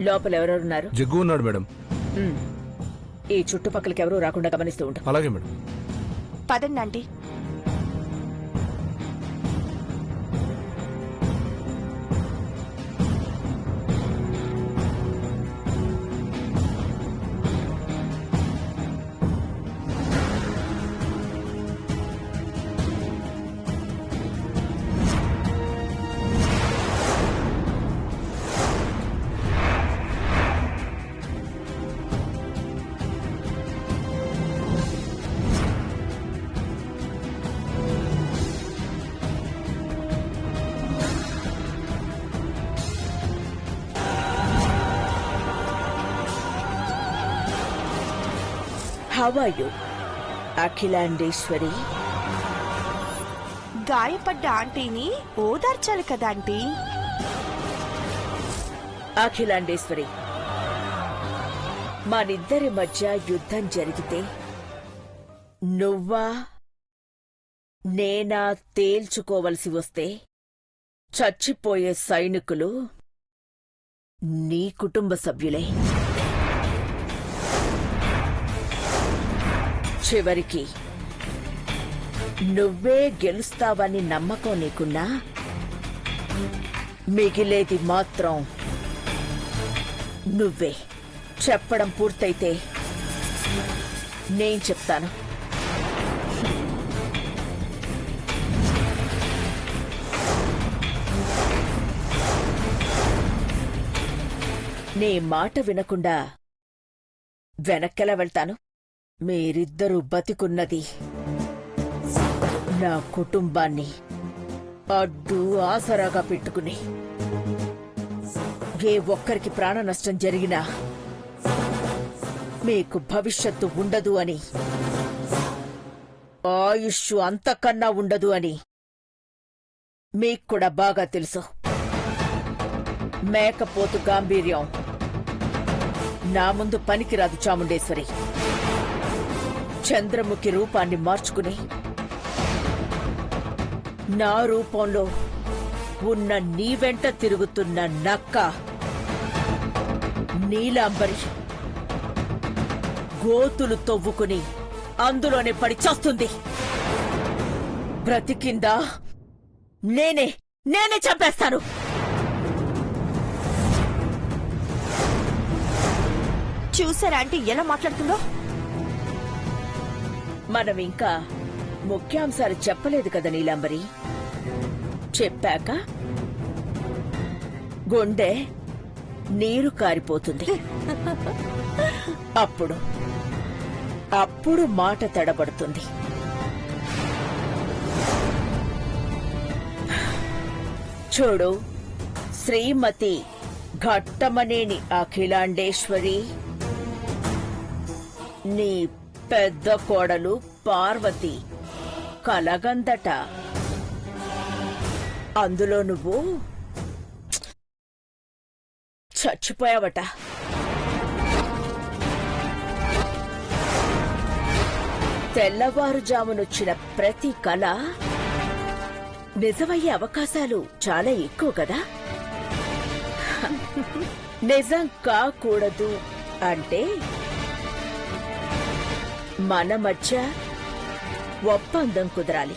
లోపల ఎవరెవరున్నారు? జగ్గు ఉన్నాడు మేడం. ఈ చుట్టుపక్కలకి ఎవరూ రాకుండా గమనిస్తూ ఉంటాం. అలాగే మేడం. పదండి aunty. How are you, Akhilandeshwari? గాయపడ్డ ఆంటీని ఓదార్చాలి కదా ఆంటీ. అఖిలాండేశ్వరి, మనిద్దరి మధ్య యుద్ధం జరిగితే నువ్వా నేనా తేల్చుకోవలసి వస్తే చచ్చిపోయే సైనికులు నీ కుటుంబ సభ్యులే. చివరికి నువ్వే గెలుస్తావని నమ్మకం నీకున్నా మిగిలేది మాత్రం నువ్వే. చెప్పడం పూర్తయితే నేను చెప్తాను. నీ మాట వినకుండా వెనక్కెలా వెళ్తాను? మీరిద్దరూ బతికున్నది నా కుటుంబాన్ని అడ్డు ఆసరాగా పెట్టుకుని. ఏ ఒక్కరికి ప్రాణ నష్టం జరిగినా మీకు భవిష్యత్తు ఉండదు అని, ఆయుష్ అంతకన్నా ఉండదు అని మీక్కూడా బాగా తెలుసు. మేకపోతు గాంభీర్యం నా ముందు పనికిరాదు చాముండేశ్వరి. చంద్రముఖి రూపాన్ని మార్చుకుని నా రూపంలో ఉన్న నీ వెంట తిరుగుతున్న నక్క నీలాంబరి గోతులు తవ్వుకుని అందులోనే పడి చస్తుంది. బ్రతికిందా నేనే చంపేస్తాను. చూసారా ఆంటీ ఎలా మాట్లాడుతుందో? మనం ఇంకా ముఖ్యాంశాలు చెప్పలేదు కదా నీలాంబరి. చెప్పాక గుండె నీరు కారిపోతుంది. అప్పుడు మాట తడబడుతుంది. చూడు, శ్రీమతి ఘట్టమనేని అఖిలాండేశ్వరి, నీ పెద్ద కోడలు పార్వతి కలగందట. అందులో నువ్వు చచ్చిపోయావట. తెల్లవారుజామునొచ్చిన ప్రతి కళ నిజమయ్యే అవకాశాలు చాలా ఎక్కువ కదా. నిజం కాకూడదు అంటే మన మధ్య ఒప్పందం కుదరాలి.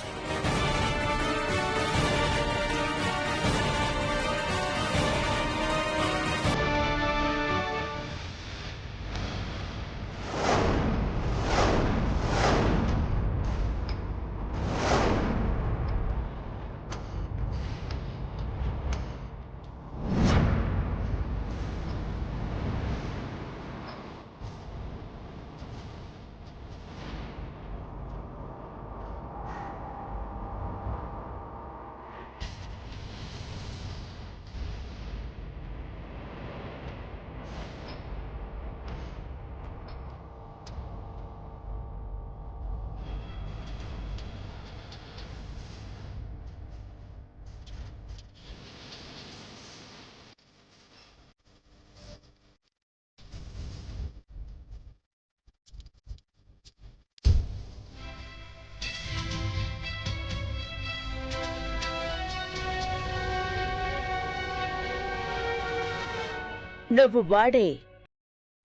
నువ్వు వాడే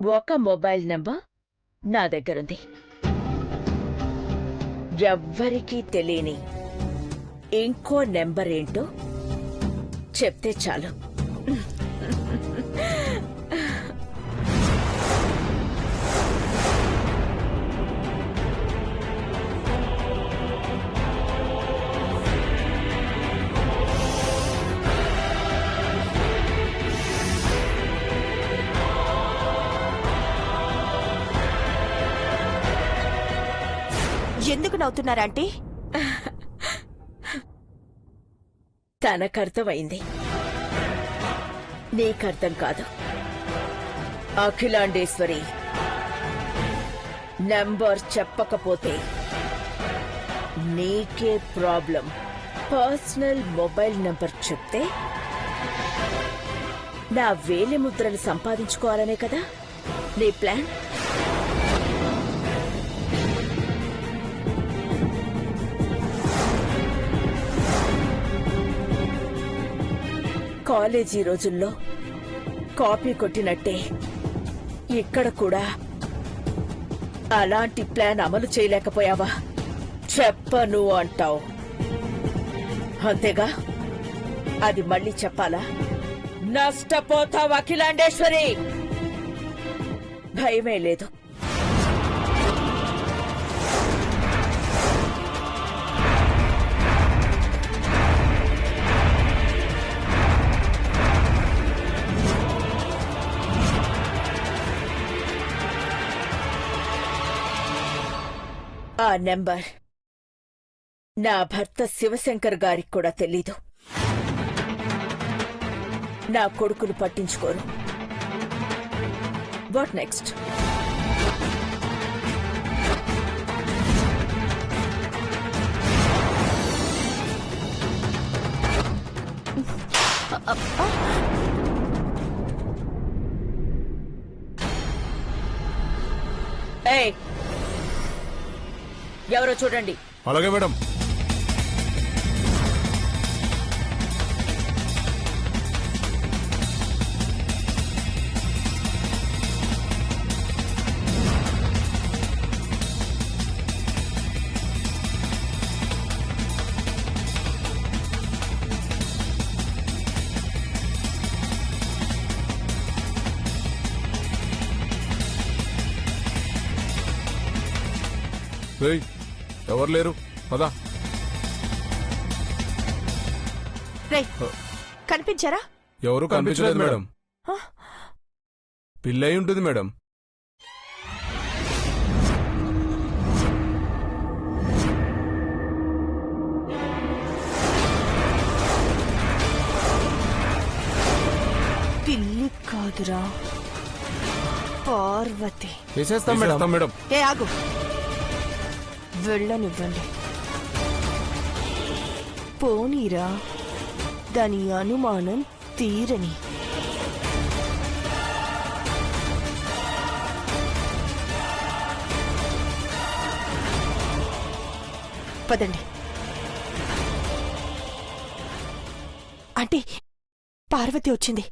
ఒక మొబైల్ నంబర్ నా దగ్గరుంది. ఎవ్వరికీ తెలియని ఇంకో నెంబర్ ఏంటో చెప్తే చాలు. ఎందుకు నవ్వుతున్నారంటీ? తనకర్థమైంది, నీకర్థం కాదు. అఖిలాండేశ్వరి నంబర్ చెప్పకపోతే నీకే ప్రాబ్లం. పర్సనల్ మొబైల్ నంబర్ చెప్తే నా వేలిముద్రలు సంపాదించుకోవాలనే కదా నీ ప్లాన్. కాలేజీ రోజుల్లో కాపీ కొట్టినట్టే ఇక్కడ కూడా అలాంటి ప్లాన్ అమలు చేయలేకపోయావా? చెప్పను అంటావు అంతేగా? అది మళ్ళీ చెప్పాలా? నష్టపోతావు అఖిలాండేశ్వరి. భయమే లేదు. ఆ నెంబర్ నా భర్త శివశంకర్ గారికి కూడా తెలీదు. నా కొడుకును పట్టించుకోరు. What next? ఏయ్, ఎవరో చూడండి. అలాగే మేడం. ఏయ్, ఎవరు లేరు, పదా. రేయ్, కనిపించారా? ఎవరు కనిపించలేదు మేడం. పిల్లయి ఉంటుంది మేడం. పిల్లి కాదురా, పార్వతి. వేసేస్తాం మేడం. ఏ ఆగు, వెళ్ళనివ్వండి. పోనీరా, దాని అనుమానం తీరని. పదండి. అంటే పార్వతి వచ్చింది.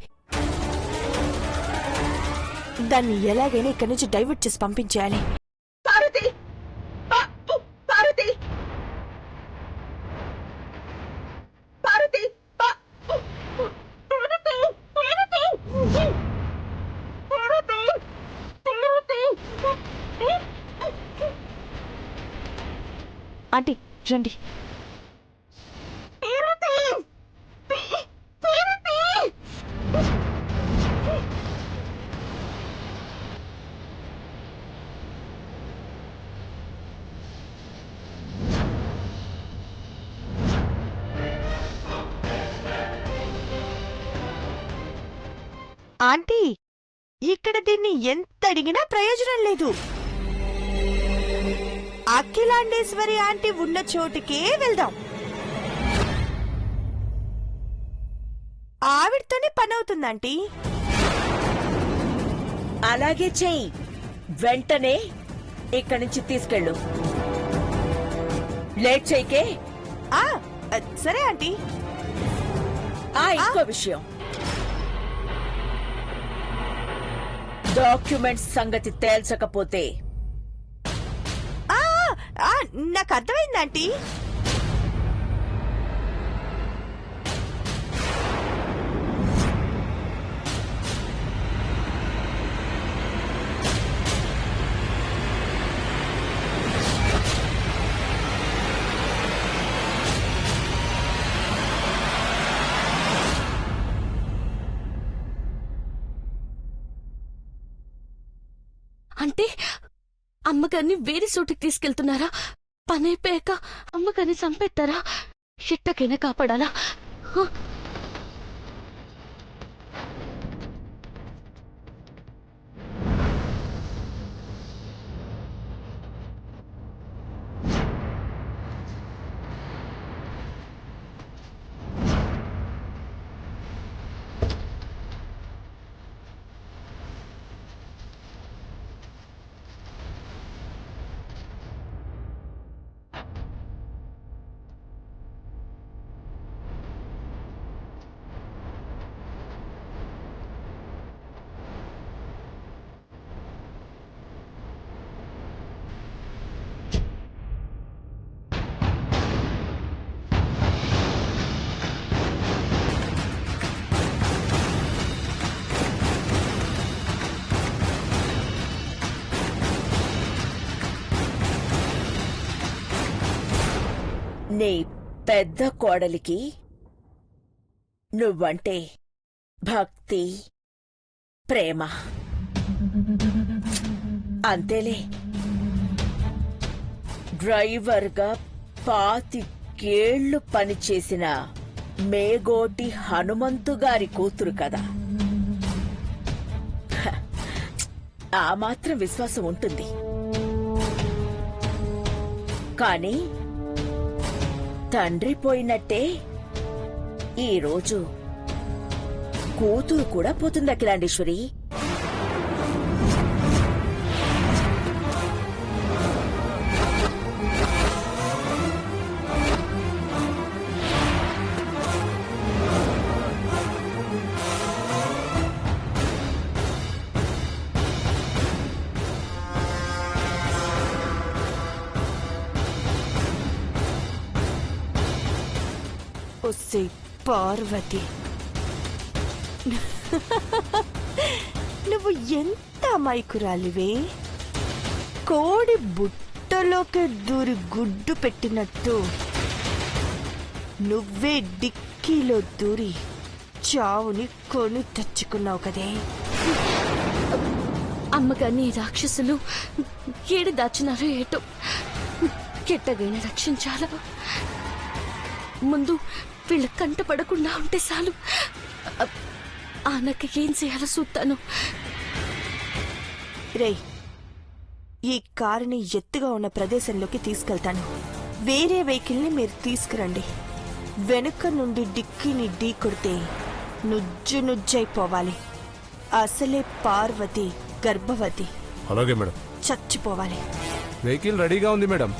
దాన్ని ఎలాగైనా ఇక్కడి నుంచి డైవర్ట్ చేసి పంపించేయాలి. పార్వతి, పార్వతి, పార్వతి, ఆంటీ రండి. ఆంటీ, ఇక్కడ దీన్ని ఎంత అడిగినా ప్రయోజనం లేదు. అఖిలాండేశ్వరి ఆంటీ ఉన్న చోటుకే వెళ్దాం. ఆవిడతోనే పని అవుతుందంటీ. అలాగే చెయ్యి. వెంటనే ఇక్కడి నుంచి తీసుకెళ్ళు. లేట్ చేయకే. సరే ఆంటీ. ఇంకో విషయం, డాక్యుమెంట్స్ సంగతి తేల్చకపోతే ఆ, ఆ, నాకు అర్థమైంది ఆంటీ. అంటే అమ్మగారిని వేరే చోటికి తీసుకెళ్తున్నారా? పనైపోయాక అమ్మగారిని చంపేస్తారా? ఎట్టకైనా కాపాడాలా? హ! నీ పెద్ద కోడలికి నువ్వంటే భక్తి, ప్రేమ. అంతేలే. డ్రైవర్గా 25 పనిచేసిన మేగోటి హనుమంతు గారి కూతురు కదా. హ, ఆ మాత్రం విశ్వాసం ఉంటుంది. కానీ తండ్రి పోయినట్టే ఈరోజు కూతురు కూడా పోతుంది అఖిలాండేశ్వరి. ఒసే పార్వతి, నువ్వు ఎంత అమాయకురాలివే. కోడి బుట్టలోకి దూరి గుడ్డు పెట్టినట్టు నువ్వే డిక్కీలో దూరి చావుని కొని తెచ్చుకున్నావు కదే. అమ్మగారిని ఈ రాక్షసులు ఏడు దాచినారో ఏటో. ఎట్టగైనా రక్షించాలా. ముందు వీళ్ళ కంట పడకుండా ఉంటే చాలు. ఆనక ఏం చేయాలో చూస్తాను. రేయ్, ఈ కారుని ఎత్తుగా ఉన్న ప్రదేశంలోకి తీసుకెళ్తాను. వేరే వెహికల్ని మీరు తీసుకురండి. వెనుక నుండి డిక్కీని ఢీ కొడితే నుజ్జు నుజ్జైపోవాలి. అసలే పార్వతి గర్భవతి. అలాగే మేడం. చచ్చిపోవాలి. వెహికల్ రెడీగా ఉంది మేడం.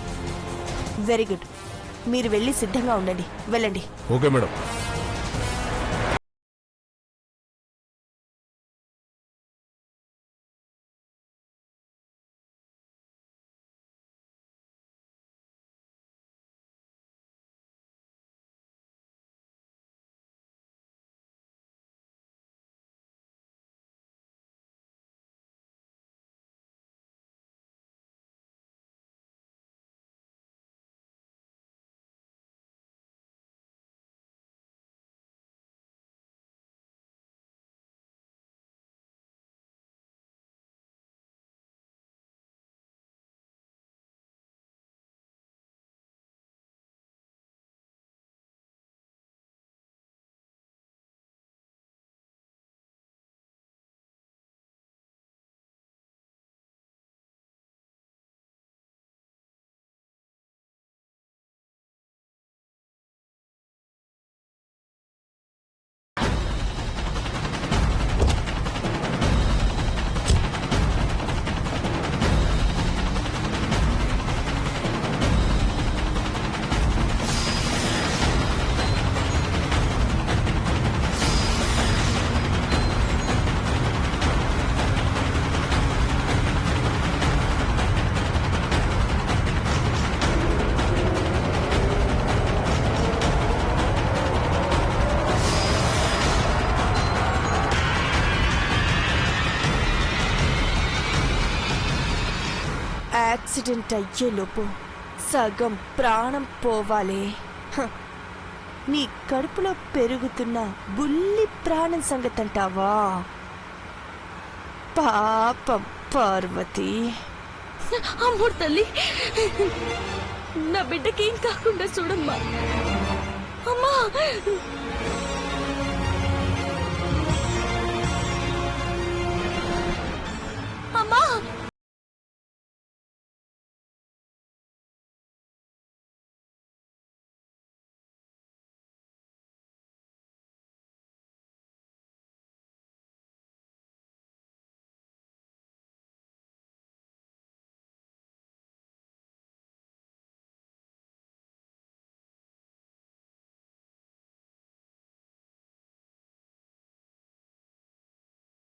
Very good. మీరు వెళ్ళి సిద్ధంగా ఉండండి. వెళ్ళండి. Okay madam. యాక్సిడెంట్ అయ్యేలోపు సగం ప్రాణం పోవాలే. హ, నీ కడుపులో పెరుగుతున్న బుల్లి ప్రాణం సంగతంటావా? పాపం పార్వతి. అమ్మోడు తల్లి, నా బిడ్డకి ఏం కాకుండా చూడమ్మా. అమ్మా, అమ్మా.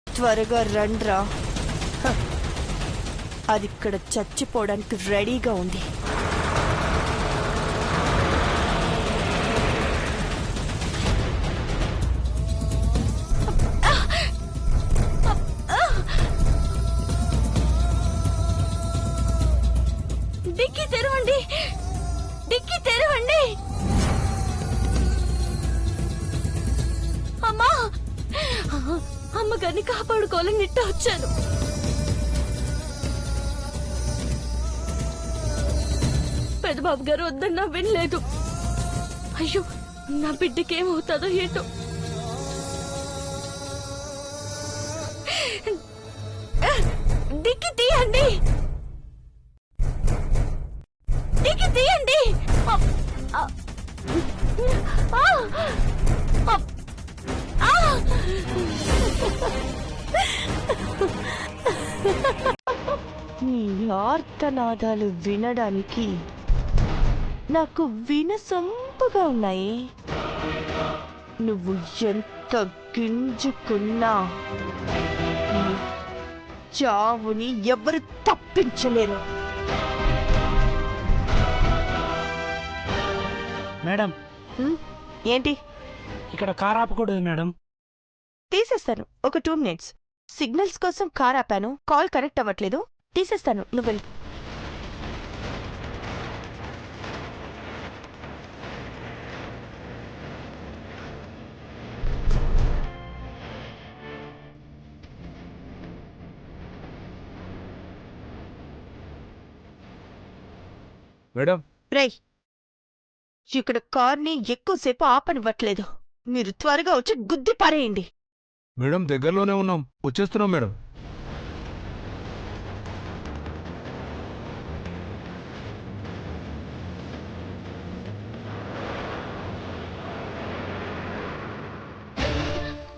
త్వరగా రండ్రా. హ, అది ఇక్కడ చచ్చిపోవడానికి రెడీగా ఉంది. డిక్కీ తెరవండి, డిక్కీ తెరవండి. అమ్మా, అమ్మగారిని కాపాడుకోవాలని నిట్ట వచ్చాను. పెద్దబాబు గారు వద్దన్నా వినలేదు. అయ్యో, నా బిడ్డకేమవుతుందో ఏటో. డిక్కి తీయండి, డిక్కి తీయండి. నీ ఆర్తనాదాలు వినడానికి నాకు వినసొంపుగా ఉన్నాయి. నువ్వు ఎంత గింజుకున్నా నీ చావుని ఎవరు తప్పించలేరు. మేడం, ఏంటి? ఇక్కడ కార్ ఆపకూడదు మేడం. తీసేస్తాను. ఒక 2 minutes. సిగ్నల్స్ కోసం కార్ ఆపాను. కాల్ కనెక్ట్ అవ్వట్లేదు. తీసేస్తాను. నువ్వు వెళ్ళు. మేడం రేయ్, ఇక్కడ కార్ని ఎక్కువసేపు ఆపనివ్వట్లేదు. మీరు త్వరగా వచ్చి గుద్ది పారేయండి. మేడం దగ్గరలోనే ఉన్నాం, వచ్చేస్తున్నాం మేడం.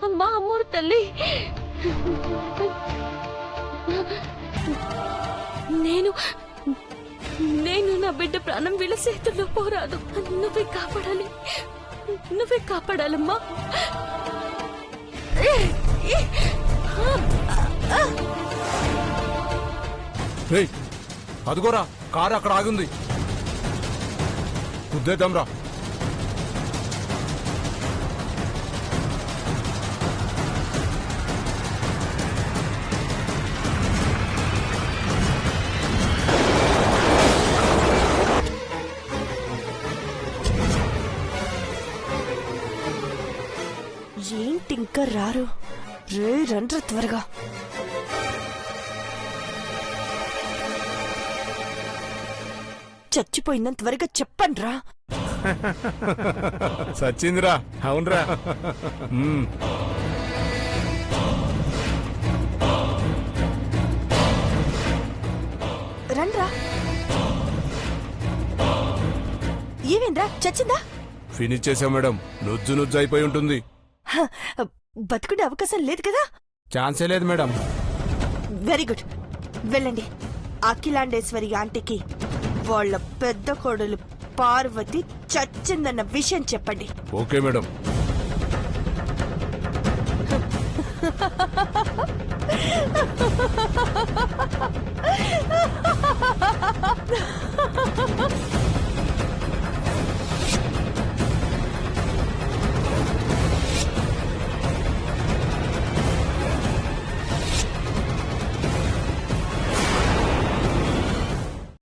అమ్మా, అమ్మోడు తల్లి, నేను నేను నా బిడ్డ ప్రాణం వీళ్ళ చేతుల్లో పోరాదు. నువ్వే కాపాడాలి, నువ్వే కాపాడాలమ్మా. రేయ్, అదిగోరా కారు అక్కడ ఆగింది, గుద్దేద్దాంరా. ఏంటి ఇంకా రారు? రే, రండ్రా త్వరగా. చచ్చిపోయిందని త్వరగా చెప్పండ్రా. సచ్చిందిరా. అవునరా. రండ్రా. ఏమైందిరా? చచ్చిందా? ఫినిష్ చేసాం మేడం. నుజ్జు నుజ్జు అయిపోయి ఉంటుంది. హ, బతుకునే అవకాశం లేదు కదా? ఛాన్సే లేదు మేడం. Very good. వెళ్ళండి. అఖిలాండేశ్వరి ఆంటీకి వాళ్ళ పెద్ద కోడలు పార్వతి చచ్చిందన్న విషయం చెప్పండి. Okay madam.